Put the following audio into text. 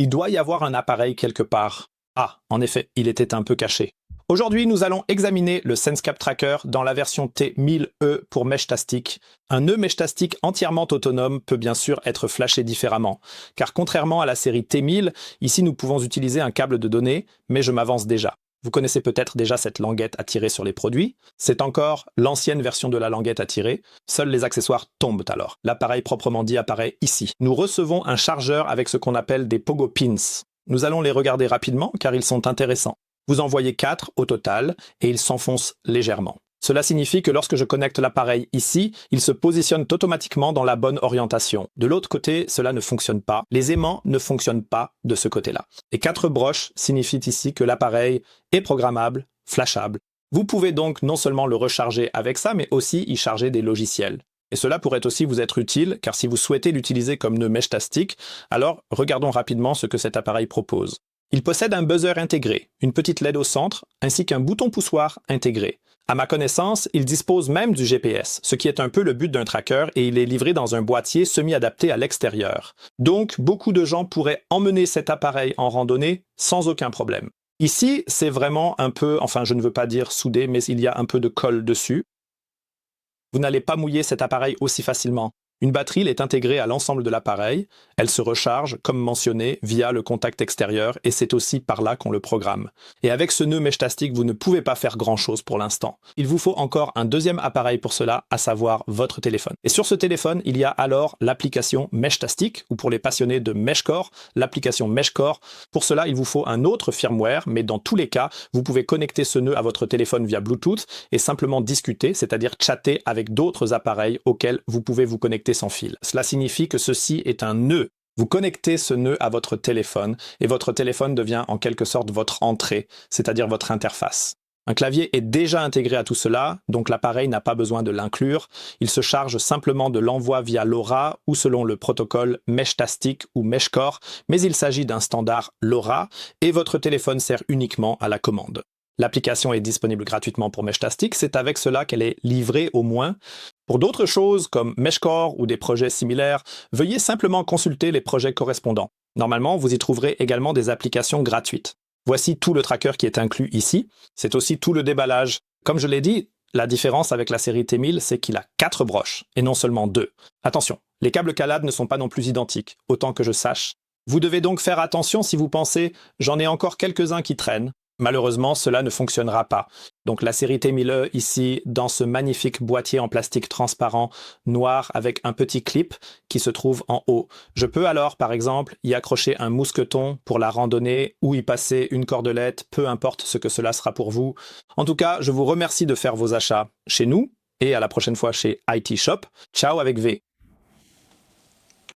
Il doit y avoir un appareil quelque part. Ah, en effet, il était un peu caché. Aujourd'hui, nous allons examiner le SenseCap Tracker dans la version T1000E pour Meshtastic. Un nœud Meshtastic entièrement autonome peut bien sûr être flashé différemment, car contrairement à la série T1000, ici nous pouvons utiliser un câble de données, mais je m'avance déjà. Vous connaissez peut-être déjà cette languette à tirer sur les produits. C'est encore l'ancienne version de la languette à tirer. Seuls les accessoires tombent alors. L'appareil proprement dit apparaît ici. Nous recevons un chargeur avec ce qu'on appelle des Pogo Pins. Nous allons les regarder rapidement car ils sont intéressants. Vous en voyez 4 au total et ils s'enfoncent légèrement. Cela signifie que lorsque je connecte l'appareil ici, il se positionne automatiquement dans la bonne orientation. De l'autre côté, cela ne fonctionne pas. Les aimants ne fonctionnent pas de ce côté-là. Les 4 broches signifient ici que l'appareil est programmable, flashable. Vous pouvez donc non seulement le recharger avec ça, mais aussi y charger des logiciels. Et cela pourrait aussi vous être utile, car si vous souhaitez l'utiliser comme nœud Meshtastic, alors regardons rapidement ce que cet appareil propose. Il possède un buzzer intégré, une petite LED au centre, ainsi qu'un bouton poussoir intégré. À ma connaissance, il dispose même du GPS, ce qui est un peu le but d'un tracker, et il est livré dans un boîtier semi-adapté à l'extérieur. Donc, beaucoup de gens pourraient emmener cet appareil en randonnée sans aucun problème. Ici, c'est vraiment un peu, enfin je ne veux pas dire soudé, mais il y a un peu de colle dessus. Vous n'allez pas mouiller cet appareil aussi facilement. Une batterie est intégrée à l'ensemble de l'appareil, elle se recharge, comme mentionné, via le contact extérieur, et c'est aussi par là qu'on le programme. Et avec ce nœud Meshtastic, vous ne pouvez pas faire grand-chose pour l'instant. Il vous faut encore un deuxième appareil pour cela, à savoir votre téléphone. Et sur ce téléphone, il y a alors l'application Meshtastic, ou pour les passionnés de Meshcore, l'application Meshcore. Pour cela, il vous faut un autre firmware, mais dans tous les cas, vous pouvez connecter ce nœud à votre téléphone via Bluetooth et simplement discuter, c'est-à-dire chatter avec d'autres appareils auxquels vous pouvez vous connecter sans fil. Cela signifie que ceci est un nœud. Vous connectez ce nœud à votre téléphone et votre téléphone devient en quelque sorte votre entrée, c'est-à-dire votre interface. Un clavier est déjà intégré à tout cela, donc l'appareil n'a pas besoin de l'inclure. Il se charge simplement de l'envoi via LoRa ou selon le protocole Meshtastic ou Meshcore, mais il s'agit d'un standard LoRa et votre téléphone sert uniquement à la commande. L'application est disponible gratuitement pour Meshtastic, c'est avec cela qu'elle est livrée au moins. Pour d'autres choses comme Meshcore ou des projets similaires, veuillez simplement consulter les projets correspondants. Normalement, vous y trouverez également des applications gratuites. Voici tout le tracker qui est inclus ici. C'est aussi tout le déballage. Comme je l'ai dit, la différence avec la série T1000, c'est qu'il a 4 broches et non seulement 2. Attention, les câbles Calad ne sont pas non plus identiques, autant que je sache. Vous devez donc faire attention si vous pensez « j'en ai encore quelques-uns qui traînent ». Malheureusement, cela ne fonctionnera pas. Donc la série T1000E ici, dans ce magnifique boîtier en plastique transparent noir avec un petit clip qui se trouve en haut. Je peux alors, par exemple, y accrocher un mousqueton pour la randonnée ou y passer une cordelette, peu importe ce que cela sera pour vous. En tout cas, je vous remercie de faire vos achats chez nous et à la prochaine fois chez IT Shop. Ciao avec V.